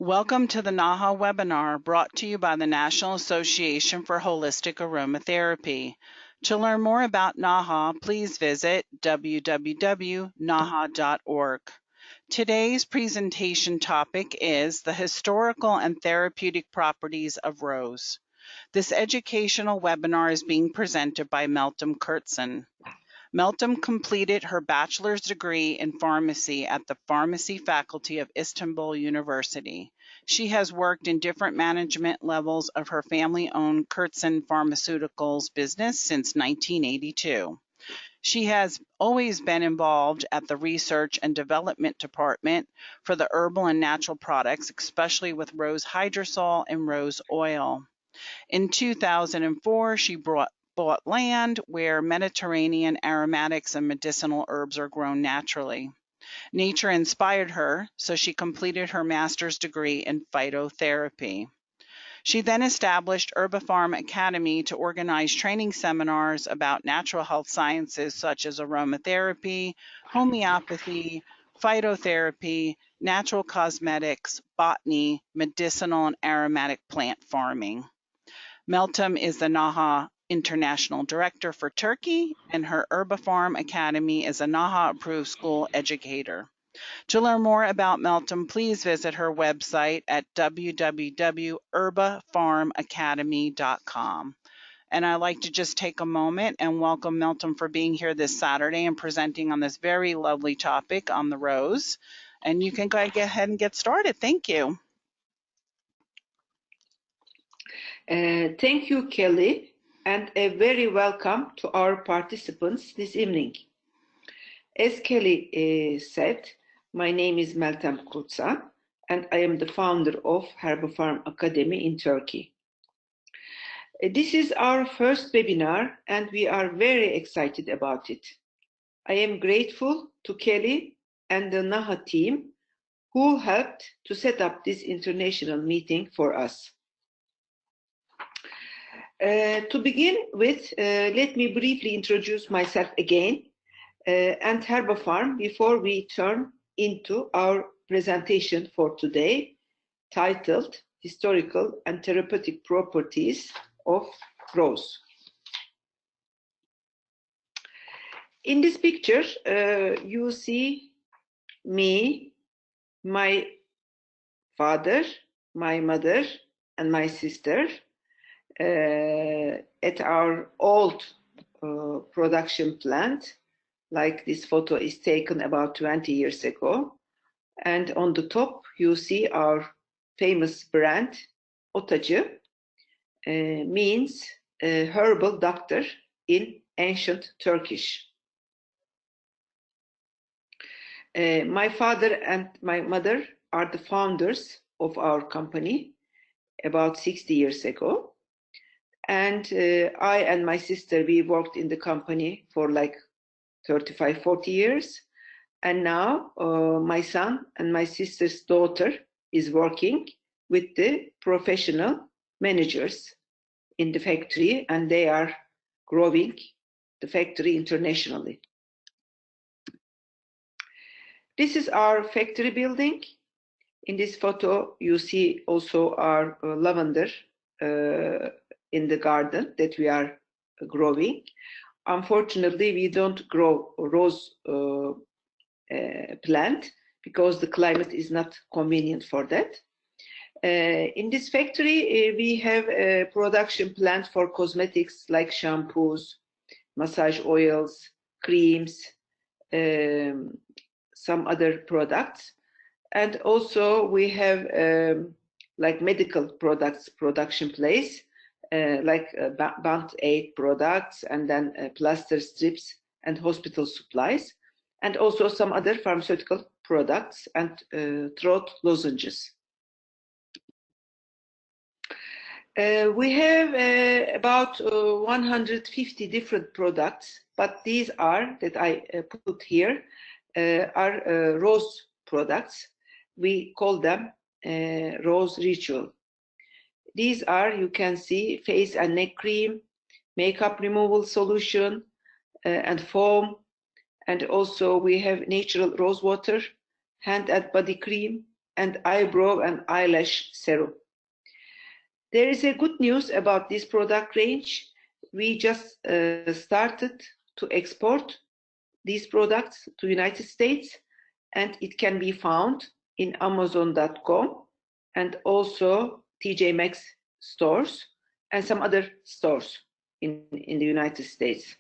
Welcome to the NAHA webinar brought to you by the National Association for Holistic Aromatherapy. To learn more about NAHA, please visit www.naha.org. Today's presentation topic is the historical and therapeutic properties of rose. This educational webinar is being presented by Meltem Kurtsan. Meltem completed her bachelor's degree in pharmacy at the Pharmacy Faculty of Istanbul University. She has worked in different management levels of her family-owned Kurtsan Pharmaceuticals business since 1982. She has always been involved at the research and development department for the herbal and natural products, especially with rose hydrosol and rose oil. In 2004, she bought land where Mediterranean aromatics and medicinal herbs are grown naturally. Nature inspired her, so she completed her master's degree in phytotherapy. She then established Herbapharm Academy to organize training seminars about natural health sciences such as aromatherapy, homeopathy, phytotherapy, natural cosmetics, botany, medicinal and aromatic plant farming. Meltem is the NAHA International Director for Turkey, and her Herbapharm Academy is a NAHA-approved school educator. To learn more about Meltem, please visit her website at www.herbapharmacademy.com. And I'd like to just take a moment and welcome Meltem for being here this Saturday and presenting on this very lovely topic on the rose. And you can go ahead and get started. Thank you. Thank you, Kelly, and a very welcome to our participants this evening. As Kelly said, my name is Meltem Kurtsan, and I am the founder of Herbapharm Academy in Turkey. This is our first webinar, and we are very excited about it. I am grateful to Kelly and the NAHA team who helped to set up this international meeting for us. To begin with, let me briefly introduce myself again and Herbapharm before we turn into our presentation for today, titled Historical and Therapeutic Properties of Rose. In this picture, you see me, my father, my mother, and my sister at our old production plant. Like this photo is taken about 20 years ago. And on the top, you see our famous brand, Otacı, means herbal doctor in ancient Turkish. My father and my mother are the founders of our company about 60 years ago. And I and my sister, we worked in the company for like 35, 40 years. And now my son and my sister's daughter is working with the professional managers in the factory, and they are growing the factory internationally. This is our factory building. In this photo, you see also our lavender in the garden that we are growing. Unfortunately, we don't grow rose plant because the climate is not convenient for that. In this factory, we have a production plant for cosmetics like shampoos, massage oils, creams, some other products. And also we have like medical products production place, like band-aid products, and then plaster strips and hospital supplies, and also some other pharmaceutical products and throat lozenges. We have about 150 different products, but these are, that I put here, are rose products. We call them rose ritual. These are, you can see, face and neck cream, makeup removal solution, and foam. And also we have natural rose water, hand and body cream, and eyebrow and eyelash serum. There is a good news about this product range. We just started to export these products to United States, and it can be found in Amazon.com and also TJ Maxx stores and some other stores in the United States.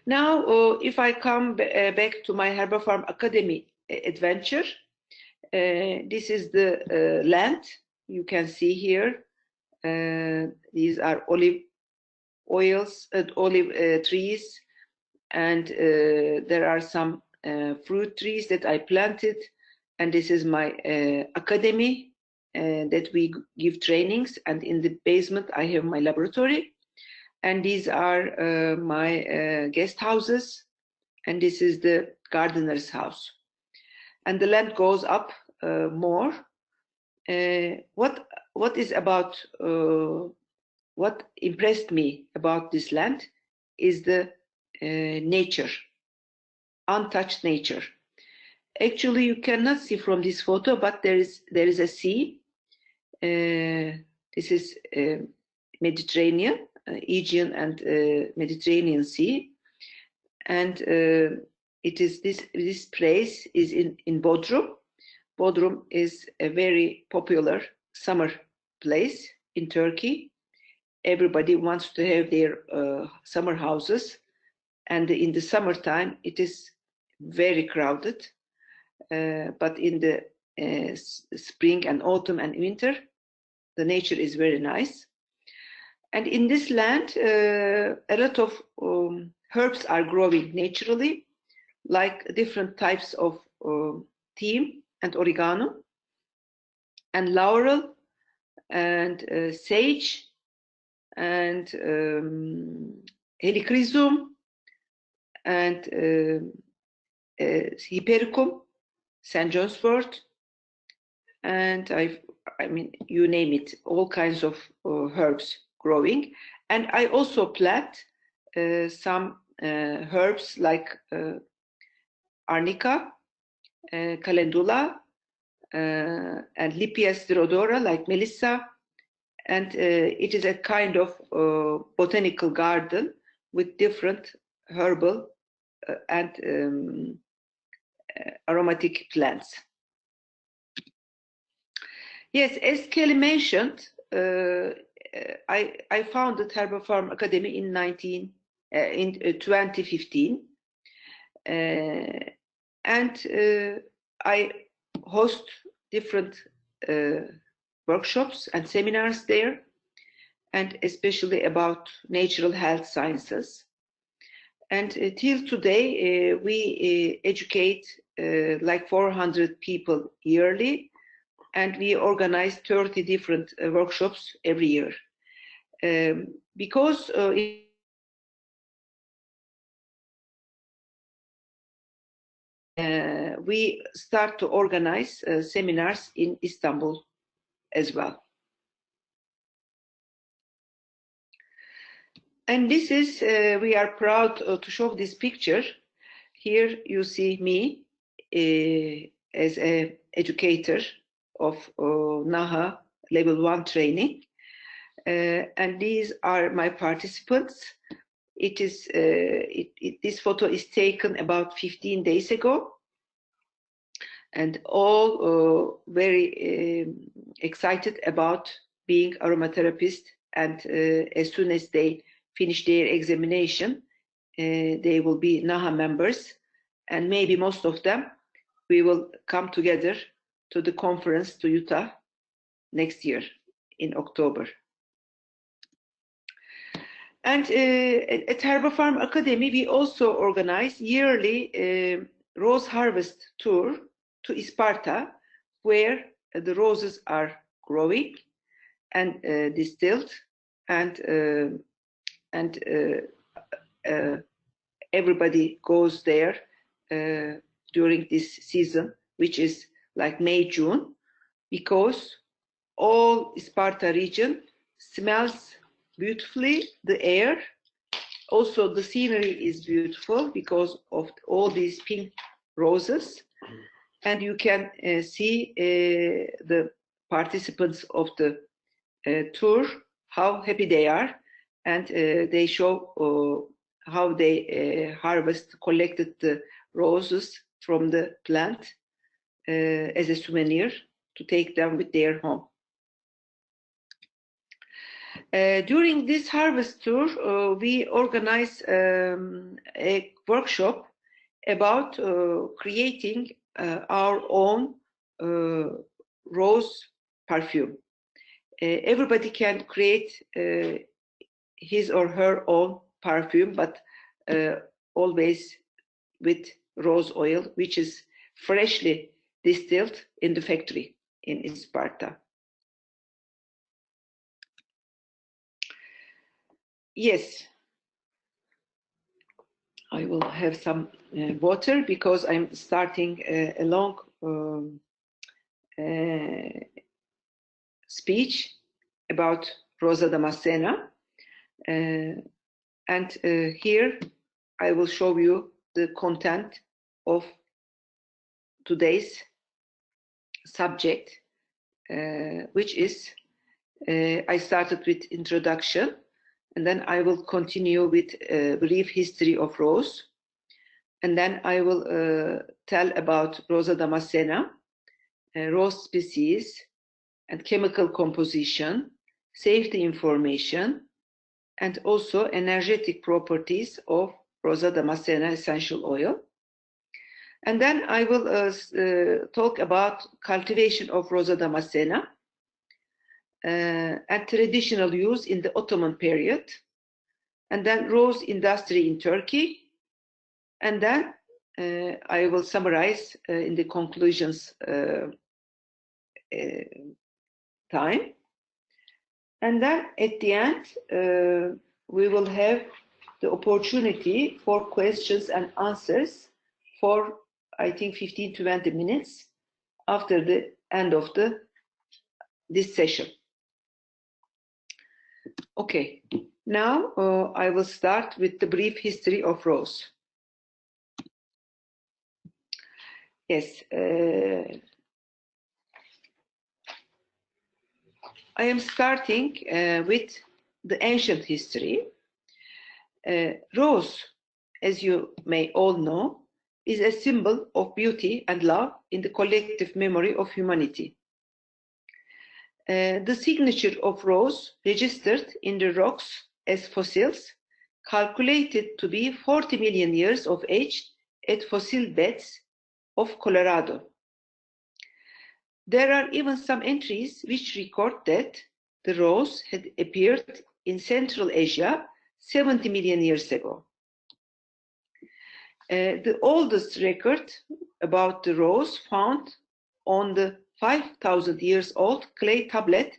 Now, if I come back to my Herbapharm Academy adventure, this is the land you can see here. These are olive oils, olive trees, and there are some fruit trees that I planted. And this is my academy that we give trainings, and in the basement I have my laboratory. And these are my guest houses, and this is the gardener's house. And the land goes up more. What is about what impressed me about this land is the nature, untouched nature. Actually, you cannot see from this photo, but there is a sea. This is Mediterranean, Aegean and Mediterranean Sea, and it is this place is in Bodrum. Bodrum is a very popular summer place in Turkey. Everybody wants to have their summer houses, and in the summertime it is very crowded. But in the spring and autumn and winter, the nature is very nice. And in this land, a lot of herbs are growing naturally, like different types of thyme and oregano, and laurel, and sage, and helichrysum, and hypericum, St. John's wort, and I mean, you name it, all kinds of herbs growing. And I also plant some herbs like arnica, calendula, and Lipia stridora, like melissa. And it is a kind of botanical garden with different herbal and aromatic plants. Yes, as Kelly mentioned, I founded Herbapharm Academy in 2015, and I host different workshops and seminars there, and especially about natural health sciences. And till today, we educate like 400 people yearly, and we organize 30 different workshops every year. Because we start to organize seminars in Istanbul as well. And this is, we are proud to show this picture. Here you see me as an educator of NAHA Level 1 training. And these are my participants. It is this photo is taken about 15 days ago, and all very excited about being aromatherapist. And as soon as they finish their examination, they will be NAHA members, and maybe most of them we will come together to the conference to Utah next year in October. And at Herbapharm Academy, we also organize yearly rose harvest tour to Isparta, where the roses are growing and distilled, and everybody goes there during this season, which is like May, June, because all Isparta region smells beautifully, the air. Also, the scenery is beautiful because of all these pink roses. and you can see the participants of the tour, how happy they are, and they show how they collected the roses from the plant as a souvenir to take them with their home. During this harvest tour, we organized a workshop about creating our own rose perfume. Everybody can create his or her own perfume, but always with rose oil, which is freshly distilled in the factory in Sparta. Yes, I will have some water because I'm starting a long speech about Rosa Damascena. And here I will show you the content of today's subject, which is, I started with introduction, and then I will continue with a brief history of rose, and then I will tell about Rosa Damascena, rose species and chemical composition, safety information, and also energetic properties of Rosa Damascena essential oil. And then I will talk about cultivation of Rosa Damascena and traditional use in the Ottoman period, and then rose industry in Turkey, and then I will summarize in the conclusions time. And then at the end, we will have the opportunity for questions and answers for, I think, 15 to 20 minutes after the end of this session. Okay, now I will start with the brief history of rose. Yes, I am starting with the ancient history. Rose, as you may all know, is a symbol of beauty and love in the collective memory of humanity. The signature of rose registered in the rocks as fossils, calculated to be 40 million years of age at fossil beds of Colorado. There are even some entries which record that the rose had appeared in Central Asia 70 million years ago. The oldest record about the rose found on the 5,000 years old clay tablet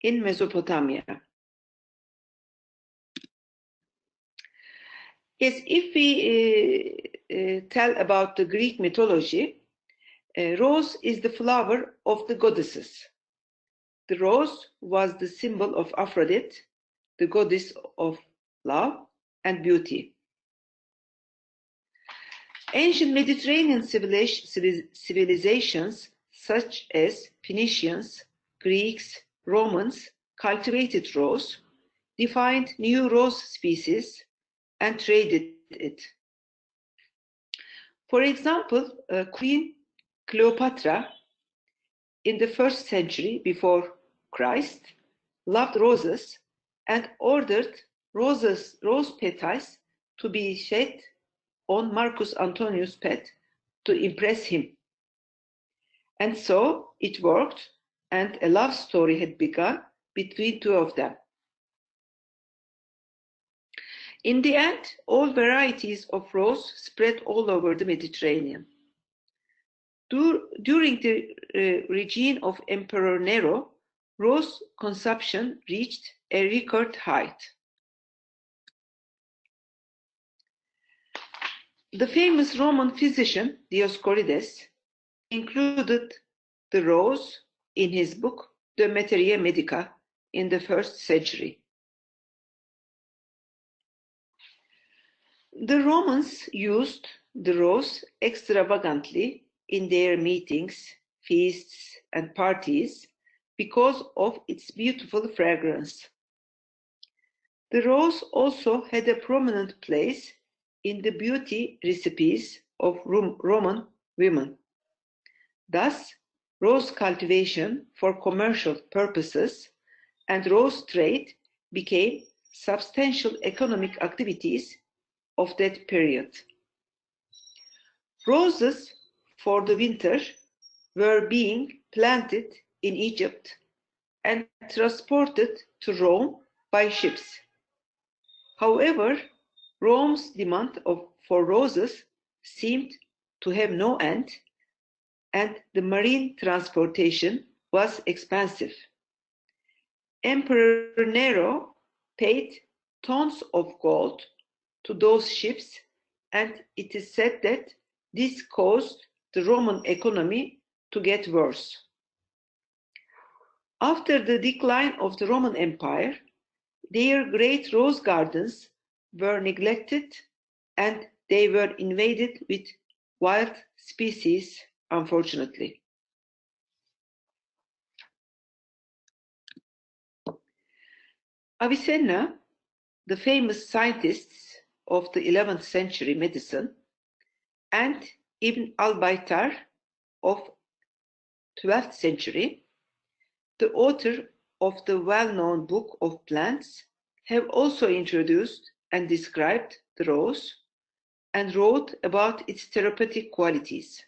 in Mesopotamia. Yes, if we tell about the Greek mythology, rose is the flower of the goddesses. The rose was the symbol of Aphrodite, the goddess of love and beauty. Ancient Mediterranean civilizations such as Phoenicians, Greeks, Romans cultivated rose, defined new rose species, and traded it. For example, Queen Cleopatra in the 1st century before Christ loved roses and ordered rose petals to be shed on Marcus Antonius' pet to impress him. And so it worked, and a love story had begun between two of them. In the end, all varieties of rose spread all over the Mediterranean. During the regime of Emperor Nero, rose consumption reached a record height. The famous Roman physician Dioscorides included the rose in his book De Materia Medica in the 1st century. The Romans used the rose extravagantly in their meetings, feasts, and parties because of its beautiful fragrance. The rose also had a prominent place in the beauty recipes of Roman women. Thus, rose cultivation for commercial purposes and rose trade became substantial economic activities of that period. Roses for the winter were being planted in Egypt and transported to Rome by ships. However, Rome's demand for roses seemed to have no end, and the marine transportation was expensive. Emperor Nero paid tons of gold to those ships, and it is said that this caused the Roman economy to get worse. After the decline of the Roman Empire, their great rose gardens were neglected and they were invaded with wild species, unfortunately. Avicenna, the famous scientists of the 11th century medicine, and Ibn al-Baytar of 12th century, the author of the well-known Book of Plants, have also introduced and described the rose and wrote about its therapeutic qualities.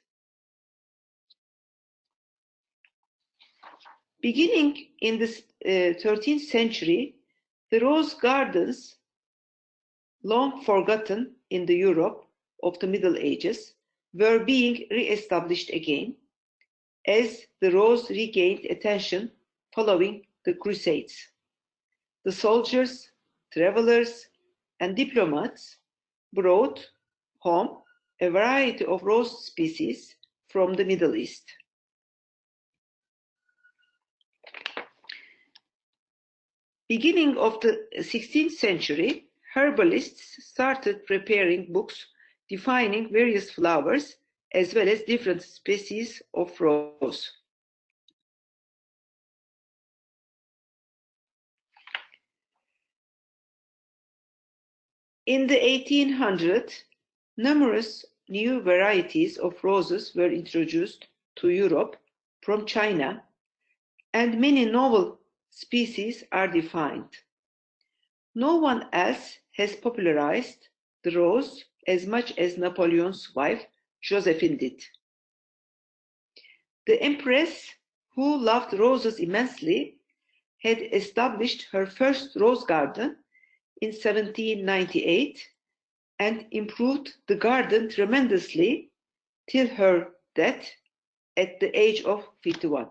Beginning in the 13th century, the rose gardens, long forgotten in the Europe of the Middle Ages, were being re-established again as the rose regained attention following the Crusades. The soldiers, travelers, and diplomats brought home a variety of rose species from the Middle East. Beginning of the 16th century, herbalists started preparing books defining various flowers as well as different species of rose. In the 1800s, numerous new varieties of roses were introduced to Europe from China, and many novel species are defined. No one else has popularized the rose as much as Napoleon's wife, Josephine, did. The empress, who loved roses immensely, had established her first rose garden in 1798 and improved the garden tremendously till her death at the age of 51.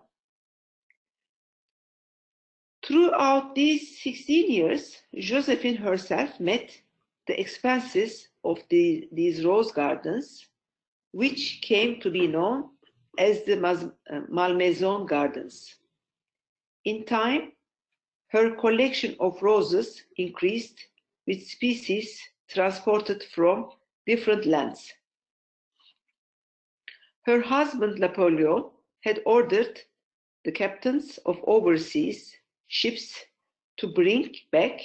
Throughout these 16 years, Josephine herself met the expenses of these rose gardens, which came to be known as the Malmaison Gardens. In time, her collection of roses increased with species transported from different lands. Her husband Napoleon had ordered the captains of overseas ships to bring back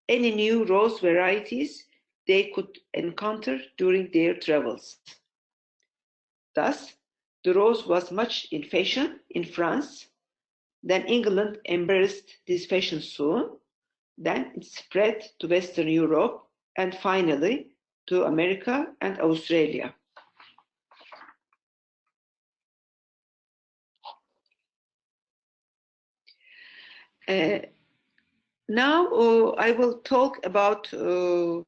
any new rose varieties they could encounter during their travels. Thus, the rose was much in fashion in France. Then England embraced this fashion soon. Then it spread to Western Europe and finally to America and Australia. Now I will talk about the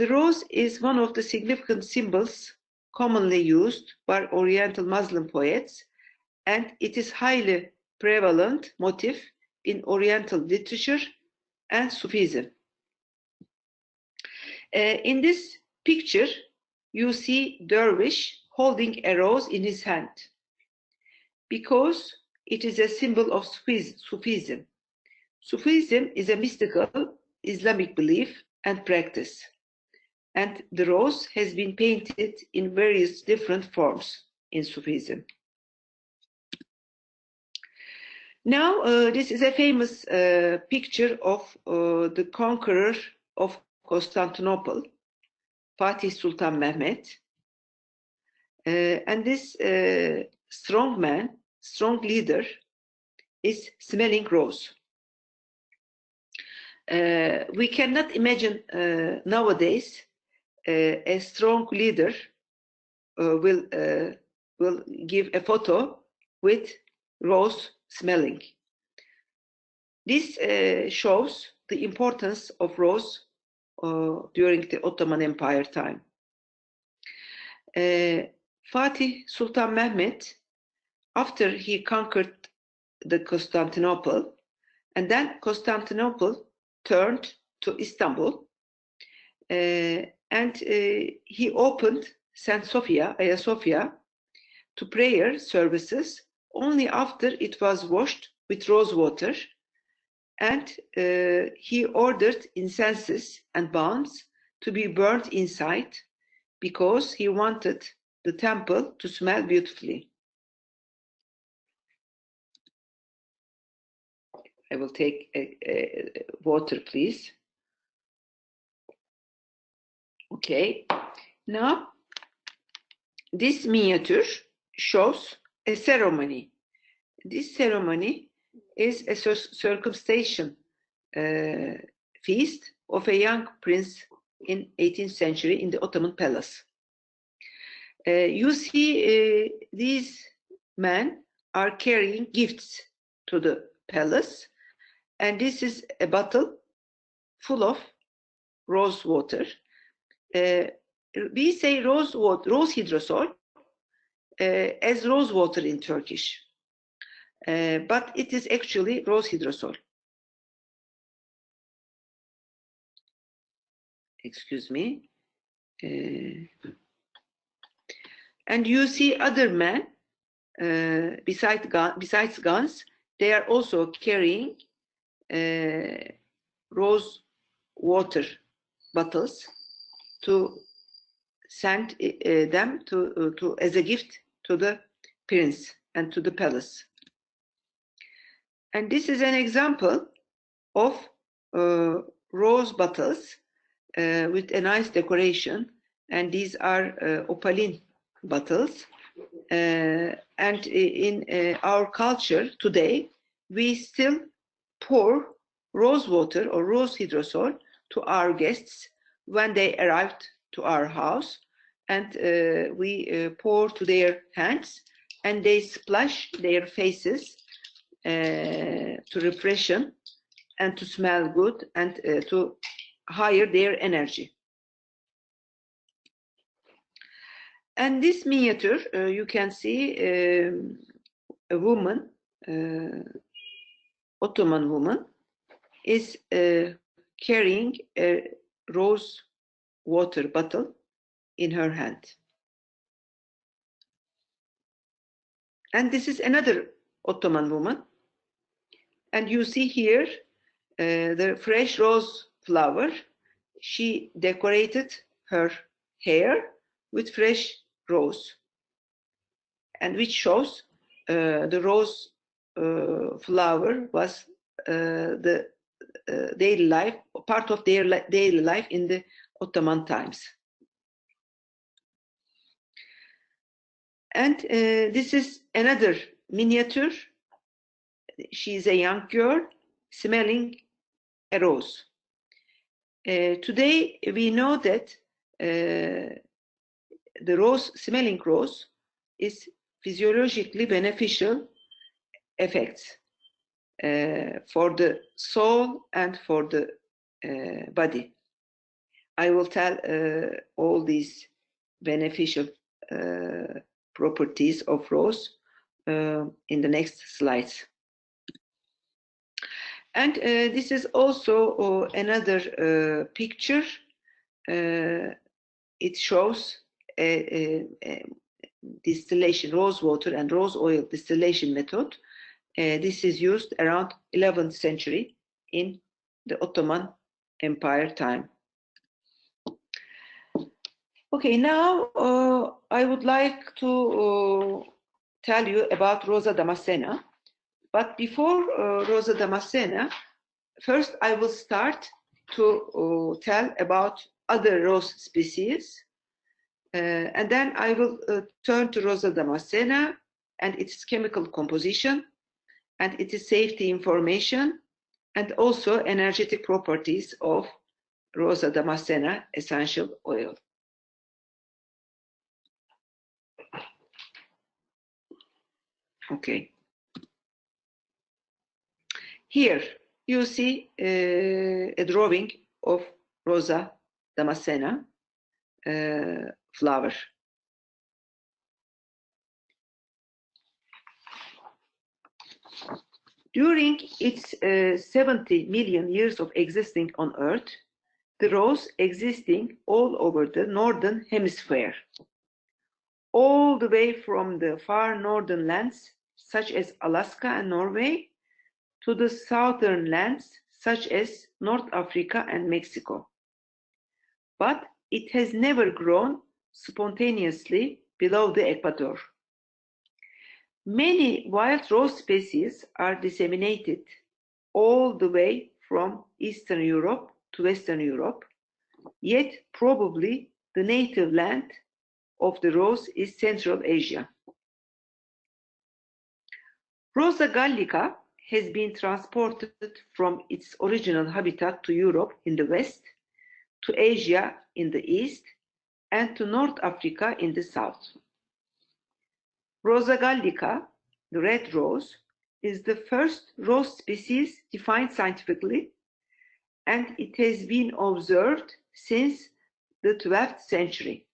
rose is one of the significant symbols commonly used by Oriental Muslim poets, and it is highly prevalent motif in Oriental literature and Sufism. In this picture, you see dervish holding a rose in his hand because it is a symbol of Sufism. Sufism is a mystical Islamic belief and practice. And the rose has been painted in various different forms in Sufism. Now, this is a famous picture of the conqueror of Constantinople, Fatih Sultan Mehmet. And this strong man, strong leader, is smelling rose. We cannot imagine nowadays a strong leader will give a photo with rose smelling. This shows the importance of rose during the Ottoman Empire time. Fatih Sultan Mehmet, after he conquered the Constantinople, and then Constantinople turned to Istanbul, and he opened St. Sophia, Hagia Sophia, to prayer services only after it was washed with rose water, and he ordered incenses and balms to be burnt inside because he wanted the temple to smell beautifully. I will take water, please. Okay. Now, this miniature shows a ceremony. This ceremony is a circumcision feast of a young prince in 18th century in the Ottoman palace. You see these men are carrying gifts to the palace, and this is a bottle full of rose water. We say rose hydrosol as rose water in Turkish, but it is actually rose hydrosol. Excuse me. And you see other men, besides guns, they are also carrying rose water bottles to send them to as a gift to the prince and to the palace. And this is an example of rose bottles with a nice decoration, and these are opaline bottles. And in our culture today, we still pour rose water or rose hydrosol to our guests when they arrived to our house, and we pour to their hands, and they splash their faces to refreshen and to smell good and to higher their energy. And this miniature, you can see a woman, Ottoman woman, is carrying a rose water bottle in her hand. And this is another Ottoman woman. And you see here the fresh rose flower. She decorated her hair with fresh rose, and which shows the rose flower was the daily life, part of their daily life in the Ottoman times. And this is another miniature. She is a young girl smelling a rose. Today we know that the rose, smelling rose, is physiologically beneficial effects for the soul and for the body. I will tell all these beneficial properties of rose in the next slides. And this is also another picture. It shows a distillation, rose water and rose oil distillation method. This is used around 11th century in the Ottoman Empire time. Okay, now I would like to tell you about Rosa Damascena. But before Rosa Damascena, first I will start to tell about other rose species. And then I will turn to Rosa Damascena and its chemical composition and its safety information and also energetic properties of Rosa Damascena essential oil. Okay. Here you see a drawing of Rosa Damascena flower. During its 70 million years of existing on Earth, the rose existing all over the northern hemisphere, all the way from the far northern lands such as Alaska and Norway to the southern lands such as North Africa and Mexico. But it has never grown spontaneously below the equator. Many wild rose species are disseminated all the way from Eastern Europe to Western Europe, yet probably the native land of the rose is Central Asia. Rosa gallica has been transported from its original habitat to Europe in the west, to Asia in the east, and to North Africa in the south. Rosa gallica, the red rose, is the first rose species defined scientifically, and it has been observed since the 12th century.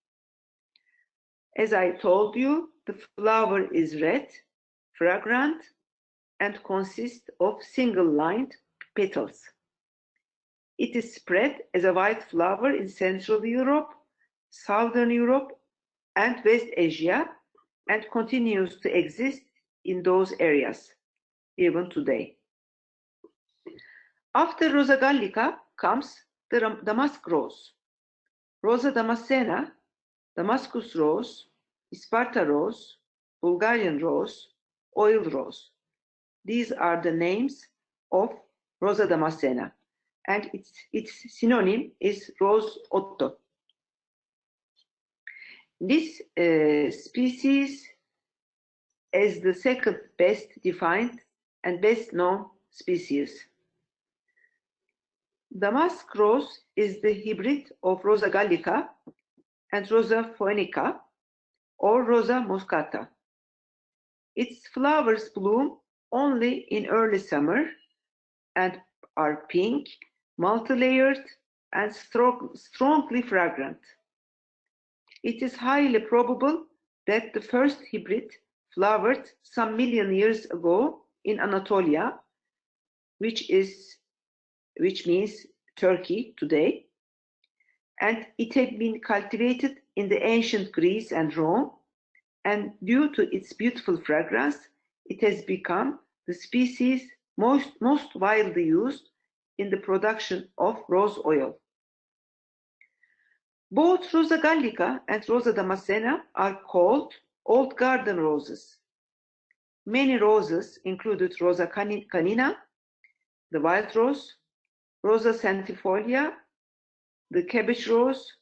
As I told you, the flower is red, fragrant, and consists of single-lined petals. It is spread as a white flower in Central Europe, Southern Europe, and West Asia, and continues to exist in those areas, even today. After Rosa gallica comes the damask rose, Rosa Damascena, Damascus rose, Sparta rose, Bulgarian rose, oil rose. These are the names of Rosa Damascena, and its synonym is Rose Otto. This species is the second best defined and best known species. Damask rose is the hybrid of Rosa gallica and Rosa phoenica or Rosa muscata. Its flowers bloom only in early summer and are pink, multi-layered, and strongly fragrant. It is highly probable that the first hybrid flowered some million years ago in Anatolia, which means Turkey today, and it had been cultivated in the ancient Greece and Rome, and due to its beautiful fragrance, it has become the species most widely used in the production of rose oil. Both Rosa gallica and Rosa Damascena are called old garden roses. Many roses included Rosa canina, the wild rose, Rosa centifolia, the cabbage rose,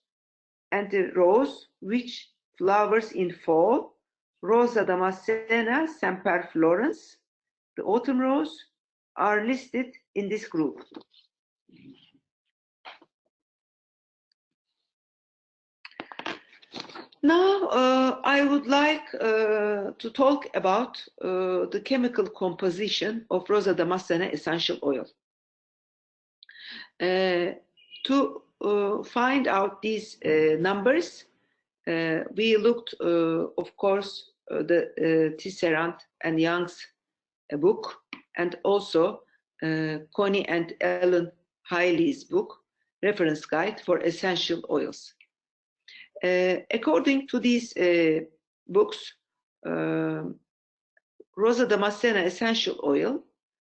and the rose which flowers in fall, Rosa Damascena semperflorens, the autumn rose, are listed in this group. Now I would like to talk about the chemical composition of Rosa Damascena essential oil. To find out these numbers, we looked, of course, the Tisserand and Young's book, and also Connie and Ellen Hiley's book, Reference Guide for Essential Oils. According to these books, Rosa Damascena essential oil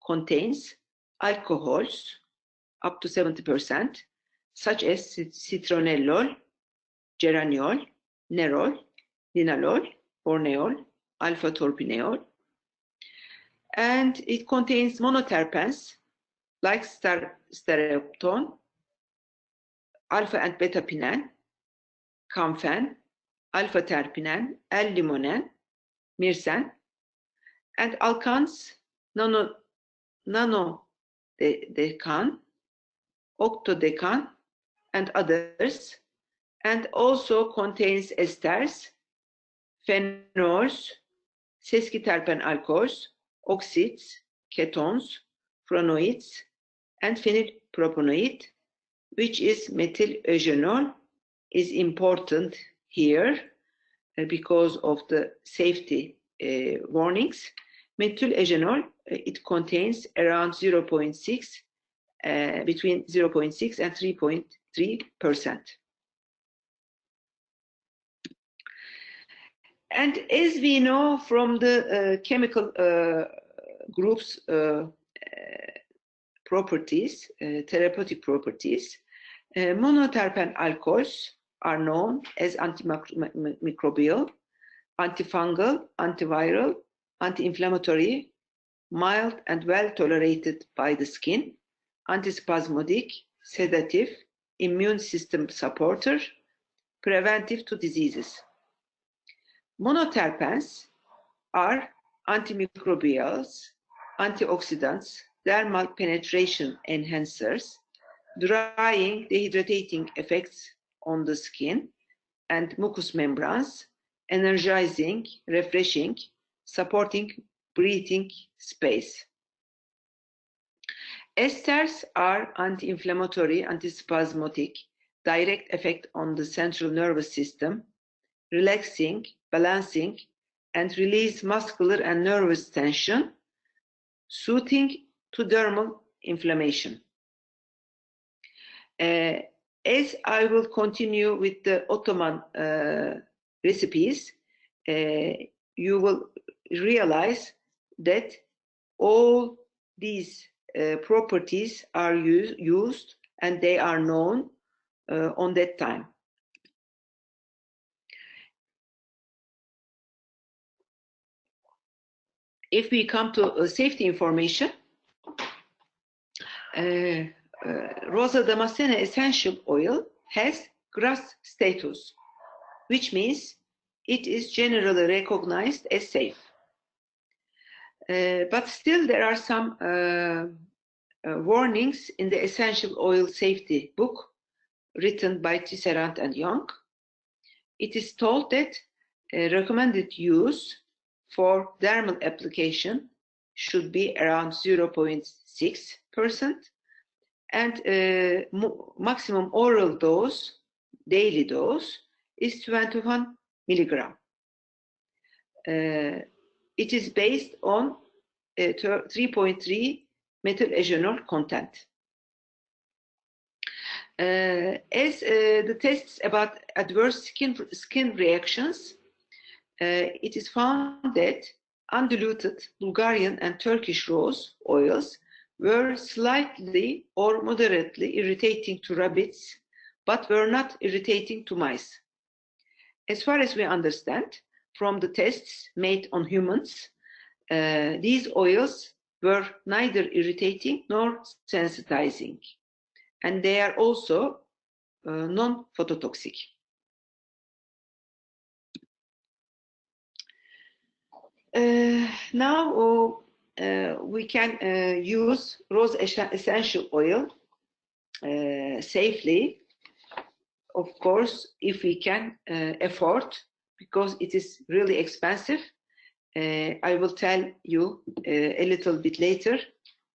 contains alcohols up to 70%, such as citronellol, geraniol, nerol, linalol, orneol, alpha-torpineol. And it contains monoterpenes like stereopton, alpha and beta-pinene, camphene, alpha-terpinen, L-limonen, myrcen, and alkanes, nanodecan, octodecan, and others, and also contains esters, phenols, sesquiterpene alcohols, oxides, ketones, franoids, and phenylpropanoid, which is methyl-eugenol, is important here because of the safety warnings. Methyl-eugenol, it contains around 0.6, between 0.6 and 3.3%. And as we know from the chemical groups properties, therapeutic properties, monoterpene alcohols are known as antimicrobial, antifungal, antiviral, anti-inflammatory, mild and well tolerated by the skin, antispasmodic, sedative, immune system supporter, preventive to diseases. Monoterpenes are antimicrobials, antioxidants, dermal penetration enhancers, drying, dehydrating effects on the skin and mucous membranes, energizing, refreshing, supporting breathing space. Esters are anti-inflammatory, antispasmodic, direct effect on the central nervous system, relaxing, balancing, and release muscular and nervous tension, soothing to dermal inflammation. As I will continue with the Ottoman recipes, you will realize that all these properties are used and they are known on that time. If we come to safety information, Rosa Damascena essential oil has GRAS status, which means it is generally recognized as safe. But still there are some warnings in the essential oil safety book written by Tisserand and Young. It is told that recommended use for dermal application should be around 0.6%, and maximum oral dose, daily dose, is 21 milligram. It is based on 3.3 methyl-eugenol content. As the tests about adverse skin reactions, it is found that undiluted Bulgarian and Turkish rose oils were slightly or moderately irritating to rabbits, but were not irritating to mice. As far as we understand from the tests made on humans, these oils were neither irritating nor sensitizing, and they are also non-phototoxic. Now we can use rose essential oil safely, of course, if we can afford, because it is really expensive. I will tell you a little bit later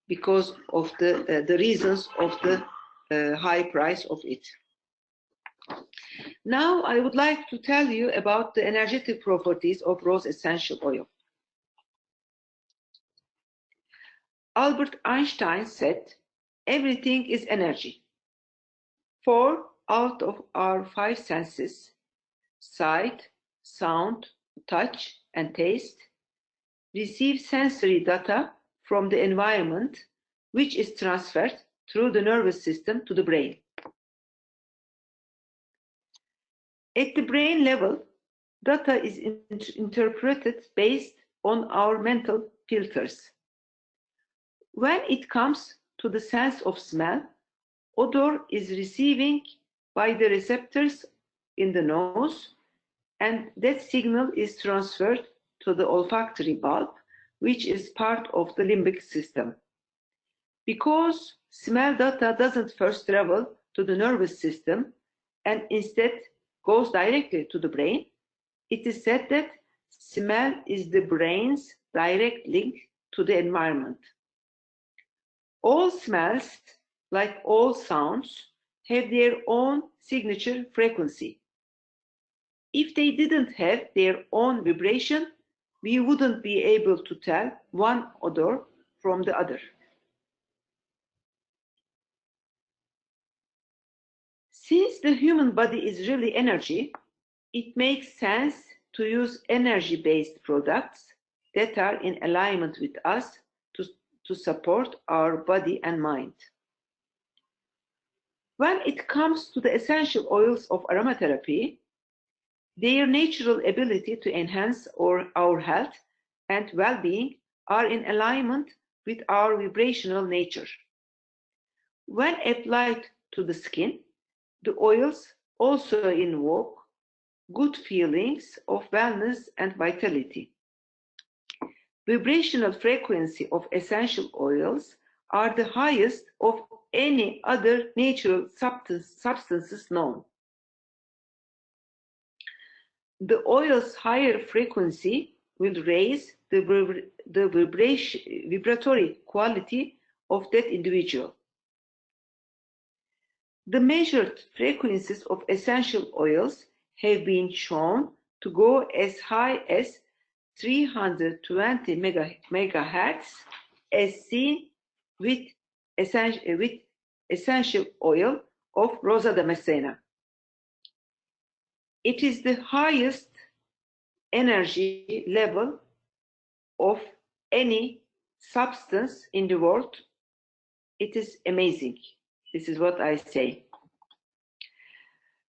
because of the reasons of the high price of it. Now I would like to tell you about the energetic properties of rose essential oil. Albert Einstein said, everything is energy. 4 out of our 5 senses, sight, sound, touch, and taste, receive sensory data from the environment, which is transferred through the nervous system to the brain. At the brain level, data is interpreted based on our mental filters. When it comes to the sense of smell, odor is receiving by the receptors in the nose, and that signal is transferred to the olfactory bulb, which is part of the limbic system. Because smell data doesn't first travel to the nervous system and instead goes directly to the brain, it is said that smell is the brain's direct link to the environment. All smells, like all sounds, have their own signature frequency. If they didn't have their own vibration, we wouldn't be able to tell one odor from the other. Since the human body is really energy, it makes sense to use energy-based products that are in alignment with us to support our body and mind. When it comes to the essential oils of aromatherapy, their natural ability to enhance our health and well-being are in alignment with our vibrational nature. When applied to the skin, the oils also invoke good feelings of wellness and vitality. Vibrational frequency of essential oils are the highest of any other natural substances known. The oil's higher frequency will raise the vibratory quality of that individual. The measured frequencies of essential oils have been shown to go as high as 320 megahertz, as seen with essential oil of Rosa Damascena. It is the highest energy level of any substance in the world. It is amazing. This is what I say.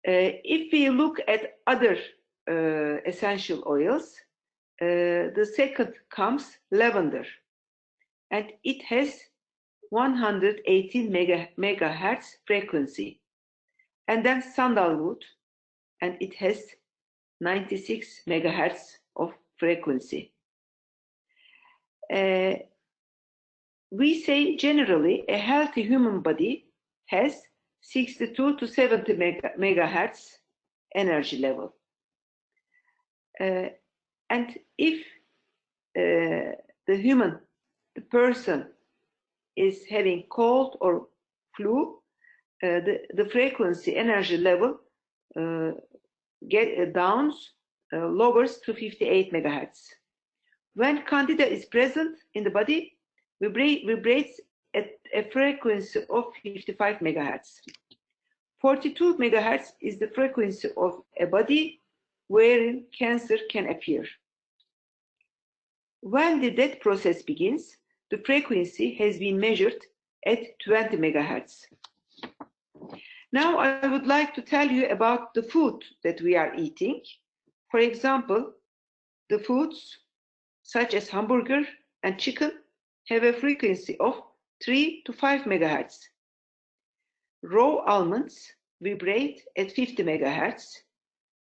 If we look at other essential oils, the second comes lavender, and it has 118 megahertz frequency. And then sandalwood, and it has 96 megahertz of frequency. We say generally a healthy human body has 62 to 70 megahertz energy level. And if the person is having cold or flu, the frequency energy level lowers to 58 megahertz. When candida is present in the body, vibrates at a frequency of 55 megahertz. 42 megahertz is the frequency of a body wherein cancer can appear. When the death process begins, the frequency has been measured at 20 megahertz. Now I would like to tell you about the food that we are eating. For example, the foods such as hamburger and chicken have a frequency of 3 to 5 megahertz. Raw almonds vibrate at 50 megahertz,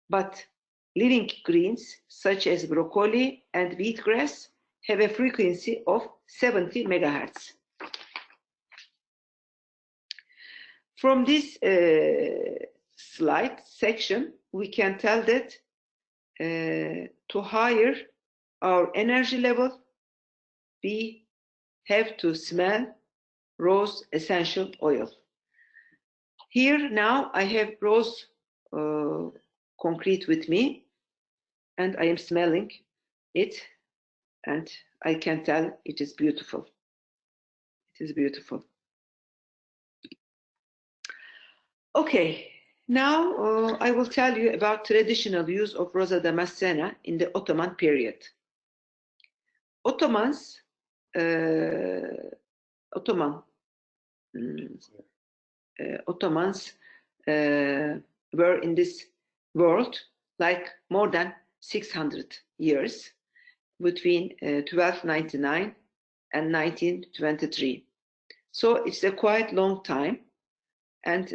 but living greens such as broccoli and wheatgrass have a frequency of 70 megahertz. From this slide section, we can tell that to higher our energy level, we have to smell rose essential oil. Here now I have rose concrete with me, and I am smelling it, and I can tell it is beautiful. It is beautiful. Okay, now I will tell you about traditional use of Rosa Damascena in the Ottoman period. Ottomans were in this world, like more than 600 years, between 1299 and 1923. So it's a quite long time, and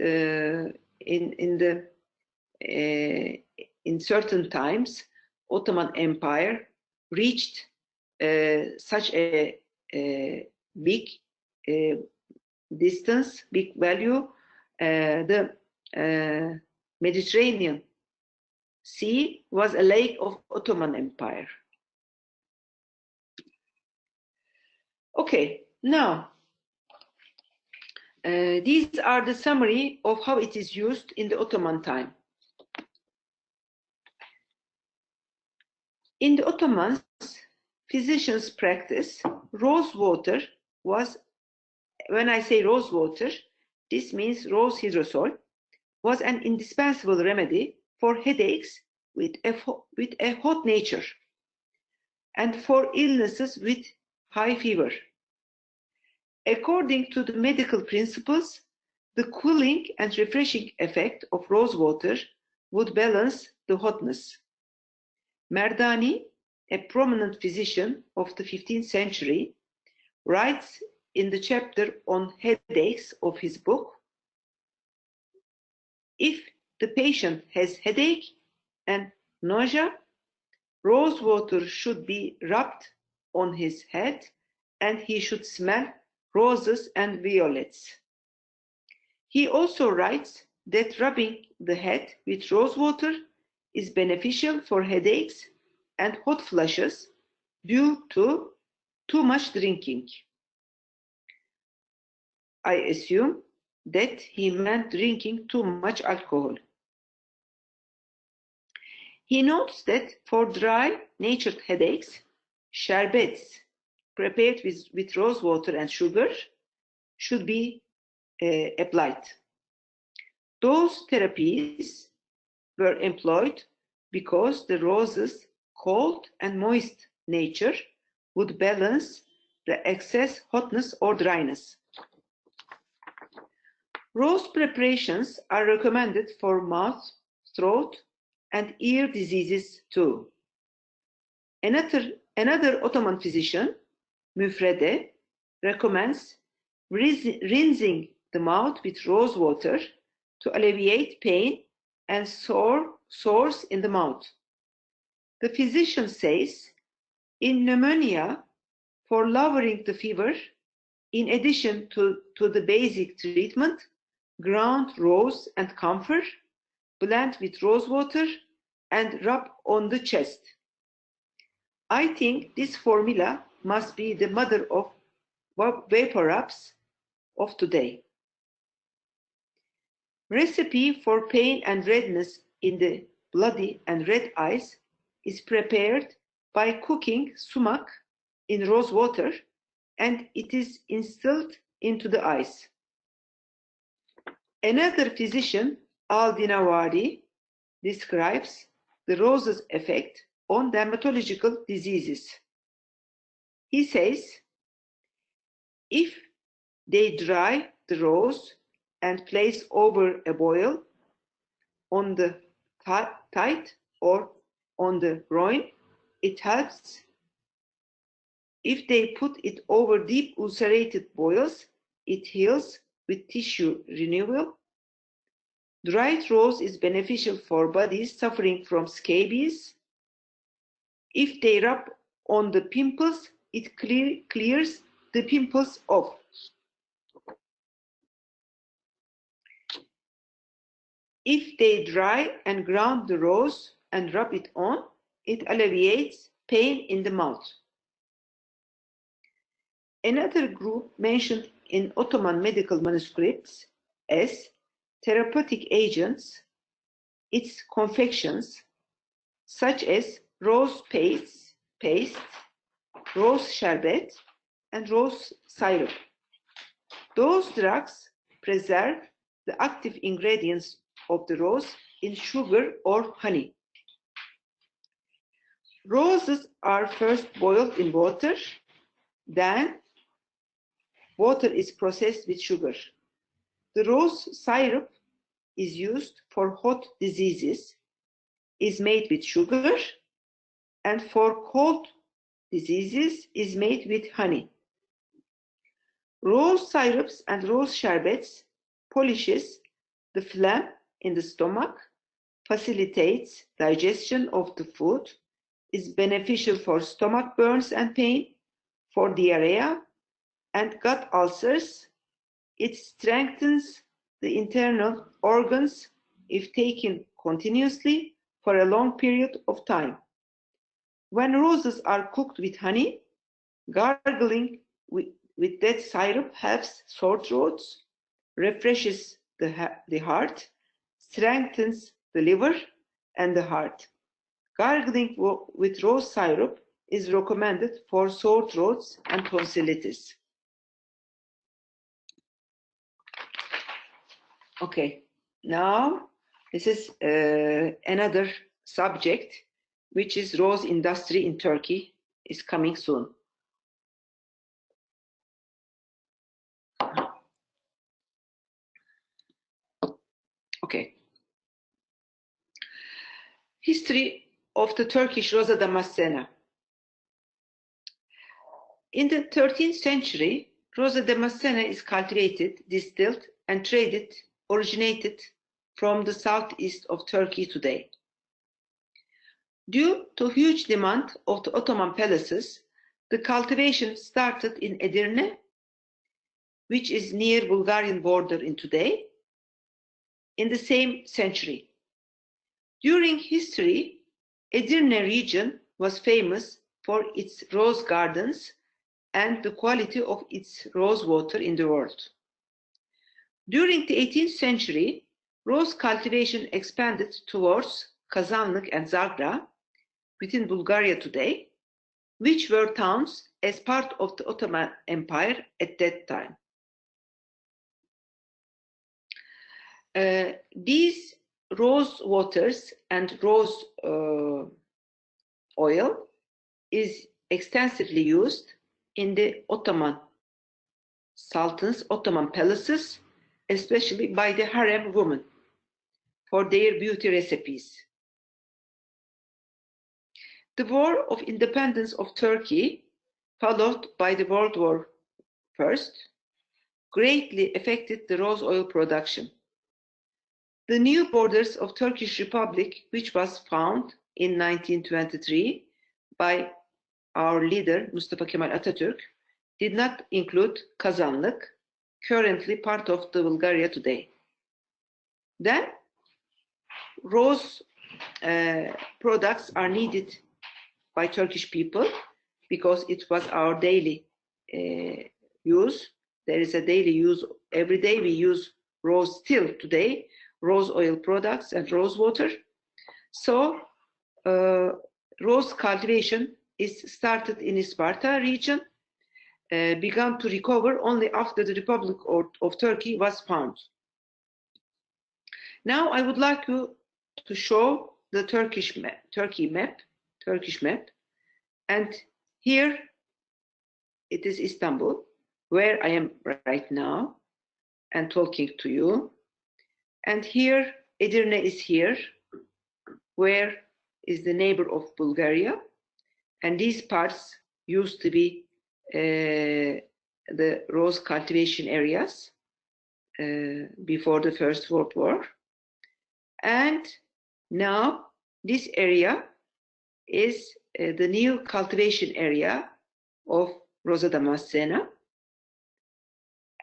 in certain times, Ottoman Empire reached such a big distance, big value. The Mediterranean Sea was a lake of Ottoman Empire. Okay, now these are the summary of how it is used in the Ottoman time. In the Ottomans, physicians' practice, rose water was, when I say rose water, this means rose hydrosol, was an indispensable remedy for headaches with a hot nature and for illnesses with high fever. According to the medical principles, the cooling and refreshing effect of rose water would balance the hotness. Merdani, a prominent physician of the 15th century, writes in the chapter on headaches of his book, if the patient has headache and nausea, rose water should be rubbed on his head and he should smell roses and violets. He also writes that rubbing the head with rose water is beneficial for headaches and hot flushes due to too much drinking. I assume that he meant drinking too much alcohol. He notes that for dry, natured headaches, sherbets prepared with rose water and sugar should be applied. Those therapies were employed because the rose's cold and moist nature would balance the excess hotness or dryness. Rose preparations are recommended for mouth, throat, and ear diseases too. Another Ottoman physician, Müfrede, recommends rinsing the mouth with rose water to alleviate pain and sores in the mouth. The physician says, in pneumonia, for lowering the fever, in addition to the basic treatment, ground rose and camphor, blend with rose water, and rub on the chest. I think this formula must be the mother of vapor rubs of today. Recipe for pain and redness in the bloody and red eyes is prepared by cooking sumac in rose water, and it is instilled into the eyes. Another physician, Al-Dinawari, describes the rose's effect on dermatological diseases. He says, if they dry the rose and place over a boil on the thigh or on the groin, it helps. If they put it over deep ulcerated boils, it heals with tissue renewal. Dried rose is beneficial for bodies suffering from scabies. If they rub on the pimples, it clears the pimples off. If they dry and ground the rose and rub it on, it alleviates pain in the mouth. Another group mentioned in Ottoman medical manuscripts as therapeutic agents, its confections, such as rose paste, rose sherbet, and rose syrup. Those drugs preserve the active ingredients of the rose in sugar or honey. Roses are first boiled in water, then water is processed with sugar. The rose syrup is used for hot diseases is made with sugar, and for cold diseases is made with honey. Rose syrups and rose sherbets polishes the phlegm in the stomach, facilitates digestion of the food, is beneficial for stomach burns and pain, for diarrhea and gut ulcers. It strengthens the internal organs if taken continuously for a long period of time. When roses are cooked with honey, gargling with that syrup helps sore throats, refreshes the heart, strengthens the liver and the heart. Gargling with rose syrup is recommended for sore throats and tonsillitis. Okay, now this is another subject, which is rose industry in Turkey is coming soon. Okay. History of the Turkish Rosa Damascena. In the 13th century, Rosa Damascena is cultivated, distilled, and traded, originated from the southeast of Turkey today. Due to huge demand of the Ottoman palaces, the cultivation started in Edirne, which is near Bulgarian border in today, in the same century. During history, Edirne region was famous for its rose gardens and the quality of its rose water in the world. During the 18th century, rose cultivation expanded towards Kazanlık and Zagra within Bulgaria today, which were towns as part of the Ottoman Empire at that time. These rose waters and rose oil is extensively used in the Ottoman sultans, Ottoman palaces, especially by the harem women for their beauty recipes. The War of Independence of Turkey, followed by the World War I, greatly affected the rose oil production. The new borders of Turkish Republic, which was found in 1923 by our leader Mustafa Kemal Atatürk, did not include Kazanlık, currently part of the Bulgaria today. Then, rose products are needed by Turkish people because it was our daily use. There is a daily use. Every day we use rose till today, rose oil products and rose water. So rose cultivation is started in Sparta region, began to recover only after the Republic of Turkey was found. Now I would like you to show the Turkish map, and here it is Istanbul, where I am right now and talking to you. And here Edirne is here, where is the neighbor of Bulgaria. And these parts used to be the rose cultivation areas before the First World War. And now this area is the new cultivation area of Rosa Damascena.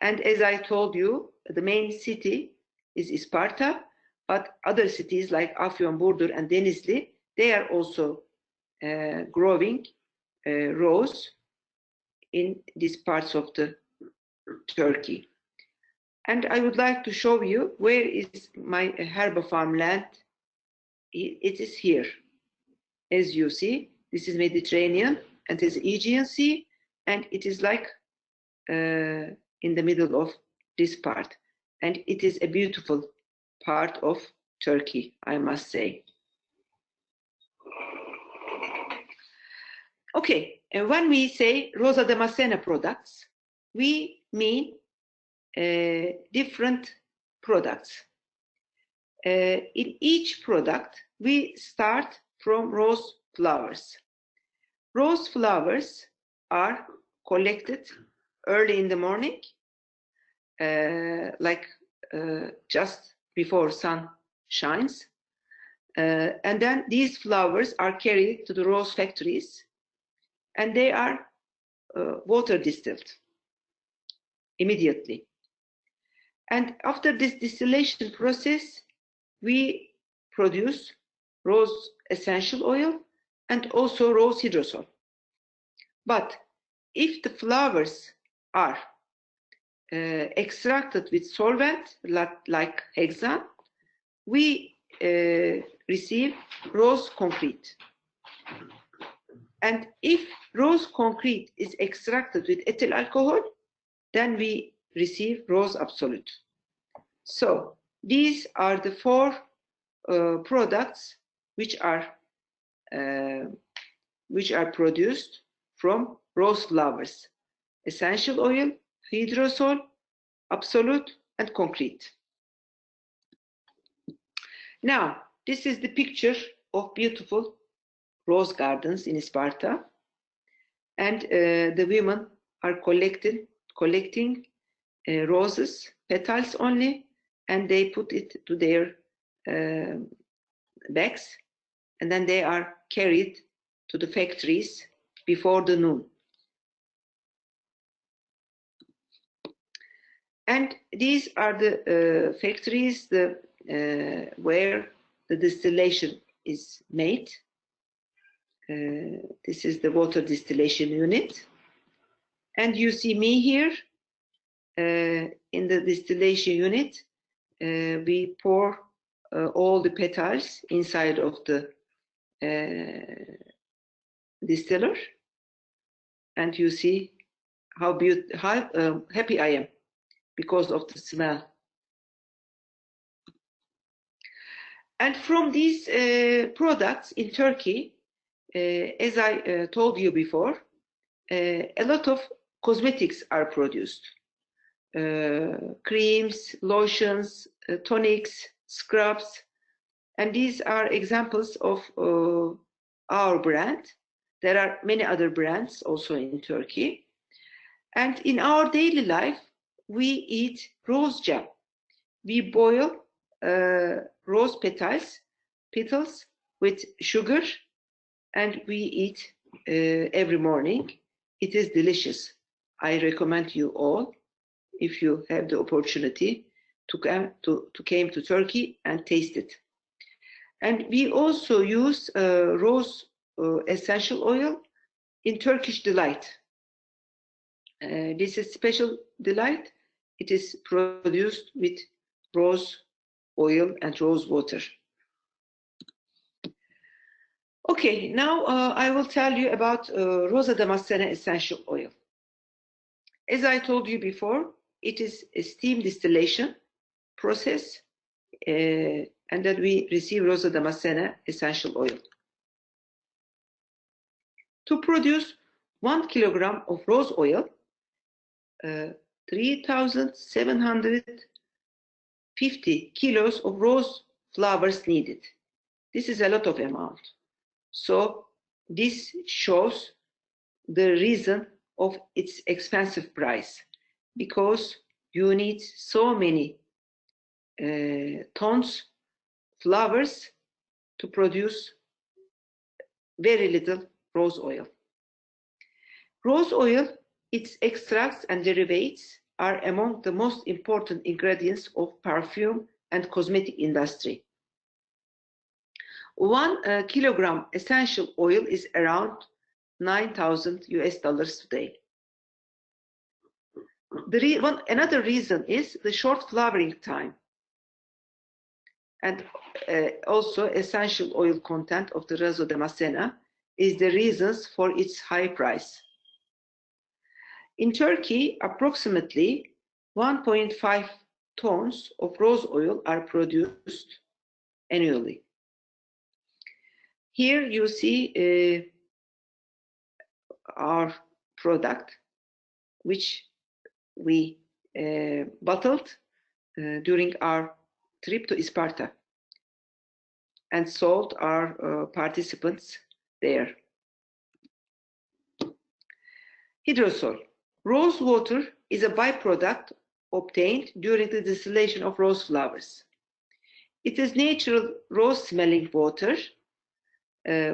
And as I told you, the main city is Sparta, but other cities like Afyon, Burdur, and Denizli, they are also growing rose in these parts of the Turkey. And I would like to show you where is my herba farmland. It is here. As you see, this is Mediterranean and it is Aegean Sea, and it is like in the middle of this part. And it is a beautiful part of Turkey, I must say. Okay, and when we say Rosa Damascena products, we mean different products. In each product, we start from rose flowers. Rose flowers are collected early in the morning, just before sun shines. And then these flowers are carried to the rose factories, and they are water distilled immediately. And after this distillation process, we produce rose essential oil and also rose hydrosol. But if the flowers are extracted with solvent like hexane, we receive rose concrete. And if rose concrete is extracted with ethyl alcohol, then we receive rose absolute. So these are the four products which are produced from rose flowers: essential oil, hydrosol, absolute, and concrete. Now, this is the picture of beautiful rose gardens in Sparta, and the women are collecting roses, petals only, and they put it to their bags, and then they are carried to the factories before the noon. And these are the factories where the distillation is made. This is the water distillation unit. And you see me here in the distillation unit. We pour all the petals inside of the distiller. And you see how happy I am because of the smell. And from these products in Turkey, as I told you before, a lot of cosmetics are produced. Creams, lotions, tonics, scrubs, and these are examples of our brand. There are many other brands also in Turkey. And in our daily life, we eat rose jam. We boil rose petals with sugar, and we eat every morning. It is delicious. I recommend you all, if you have the opportunity, to come to Turkey and taste it. And we also use rose essential oil in Turkish delight. This is special delight. It is produced with rose oil and rose water. Okay, now I will tell you about Rosa Damascena essential oil. As I told you before, it is a steam distillation process, and then we receive Rosa Damascena essential oil. To produce 1 kilogram of rose oil, 3,750 kilos of rose flowers needed. This is a lot of amount. So this shows the reason of its expensive price, because you need so many tons flowers to produce very little rose oil. Rose oil, its extracts and derivatives are among the most important ingredients of perfume and cosmetic industry. 1 kilogram essential oil is around $9,000 today. Another reason is the short flowering time, and also essential oil content of the Rosa Damascena is the reasons for its high price. In Turkey, approximately 1.5 tons of rose oil are produced annually. Here you see our product, which we bottled during our trip to Sparta. and salt our participants there. Hydrosol. Rose water is a byproduct obtained during the distillation of rose flowers. It is natural rose-smelling water,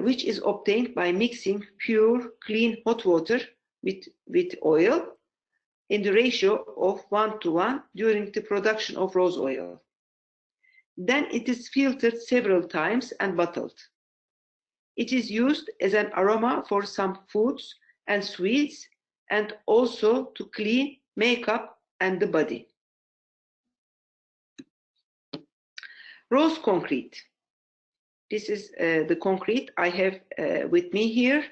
which is obtained by mixing pure, clean hot water with oil in the ratio of 1:1 during the production of rose oil. Then it is filtered several times and bottled. It is used as an aroma for some foods and sweets, and also to clean makeup and the body. Rose concrete. This is the concrete I have with me here,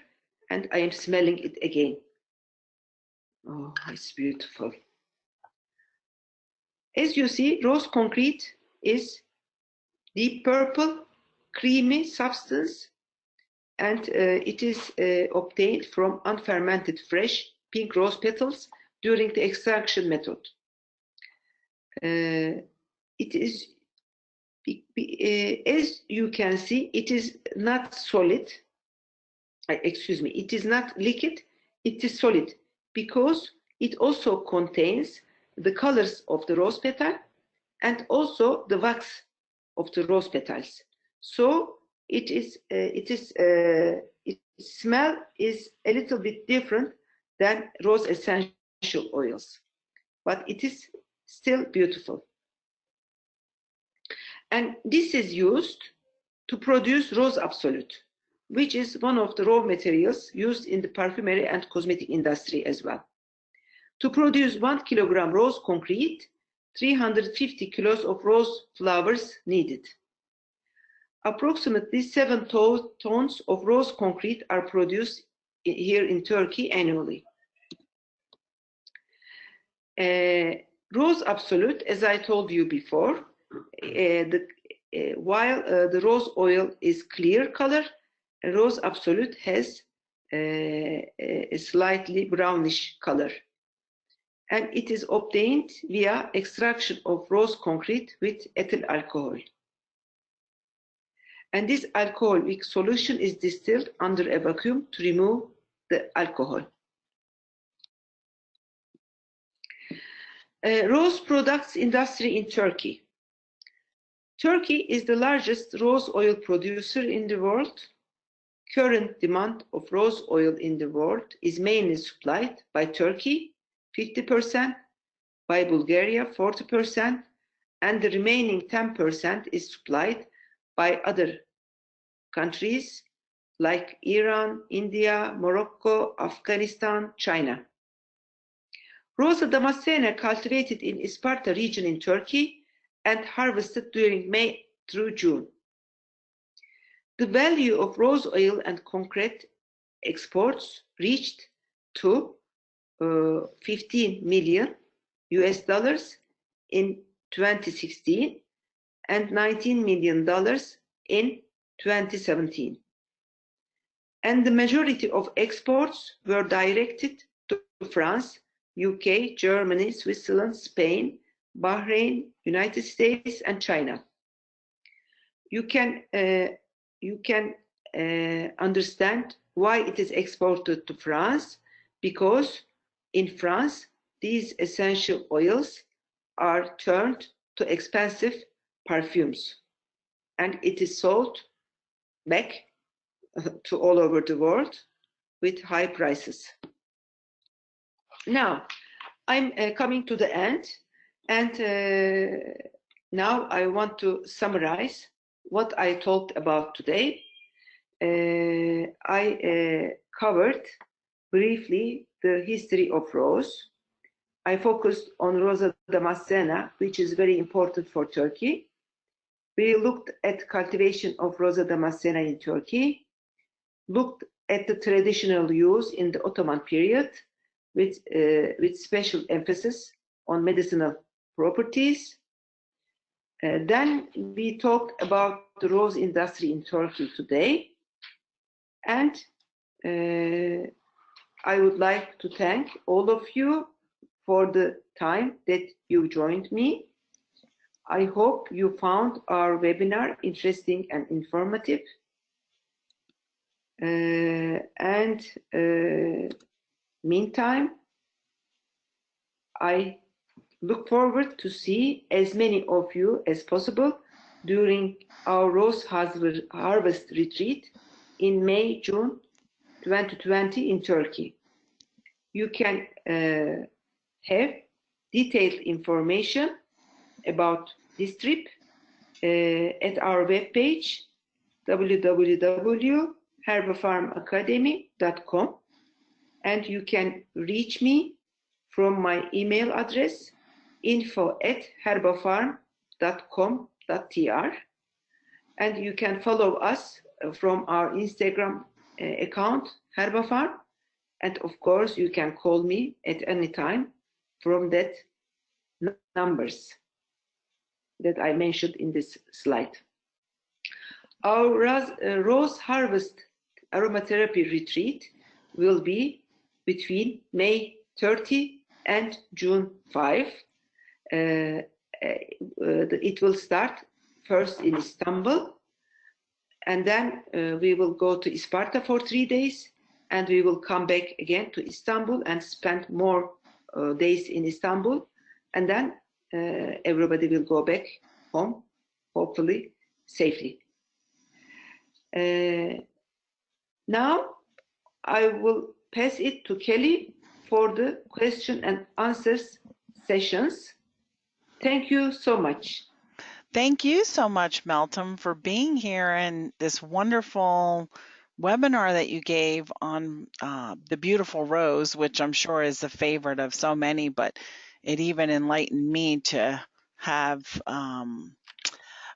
and I am smelling it again. Oh, it's beautiful. As you see, rose concrete is deep purple, creamy substance, and it is obtained from unfermented fresh pink rose petals during the extraction method. It is, as you can see, it is not solid. Excuse me, it is not liquid, it is solid, because it also contains the colors of the rose petal and also the wax of the rose petals. So its smell is a little bit different than rose essential oils, but it is still beautiful. And this is used to produce rose absolute, which is one of the raw materials used in the perfumery and cosmetic industry as well. To produce 1 kilogram rose concrete, 350 kilos of rose flowers needed. Approximately 7 tons of rose concrete are produced here in Turkey annually. Rose absolute, as I told you before, while the rose oil is clear color, rose absolute has a slightly brownish color, and it is obtained via extraction of rose concrete with ethyl alcohol. And this alcoholic solution is distilled under a vacuum to remove the alcohol. Rose products industry in Turkey. Turkey is the largest rose oil producer in the world. Current demand of rose oil in the world is mainly supplied by Turkey, 50%, by Bulgaria, 40%, and the remaining 10% is supplied by other countries like Iran, India, Morocco, Afghanistan, China. Rosa Damascena cultivated in Isparta region in Turkey and harvested during May through June. The value of rose oil and concrete exports reached to 15 million US dollars in 2016 and $19 million in 2017. And the majority of exports were directed to France, UK, Germany, Switzerland, Spain, Bahrain, United States, and China. You can understand why it is exported to France, because in France, these essential oils are turned to expensive perfumes, and it is sold back to all over the world with high prices. Now, I'm coming to the end, and now I want to summarize what I talked about today. I covered briefly the history of rose. I focused on Rosa Damascena, which is very important for Turkey. We looked at cultivation of Rosa Damascena in Turkey, looked at the traditional use in the Ottoman period with special emphasis on medicinal properties. Then we talked about the rose industry in Turkey today, and I would like to thank all of you for the time that you joined me. I hope you found our webinar interesting and informative. Meantime, I look forward to see as many of you as possible during our rose harvest retreat in May, June 2020 in Turkey. You can have detailed information about this trip at our webpage www.herbafarmacademy.com, and you can reach me from my email address info@herbafarm.com.tr, and you can follow us from our Instagram account Herbafarm, and of course you can call me at any time from that numbers that I mentioned in this slide. Our rose harvest aromatherapy retreat will be between May 30 and June 5. It will start first in Istanbul, and then we will go to Isparta for 3 days, and we will come back again to Istanbul and spend more days in Istanbul, and then everybody will go back home, hopefully safely. Now I will pass it to Kelly for the question and answers sessions. Thank you so much. Thank you so much, Meltem, for being here and this wonderful webinar that you gave on the beautiful rose, which I'm sure is a favorite of so many, but it even enlightened me to have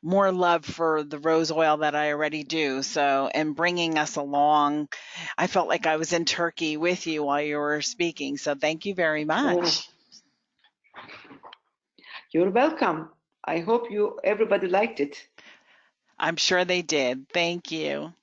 more love for the rose oil that I already do. So, and bringing us along, I felt like I was in Turkey with you while you were speaking. So thank you very much. You're welcome. I hope everybody liked it. I'm sure they did. Thank you.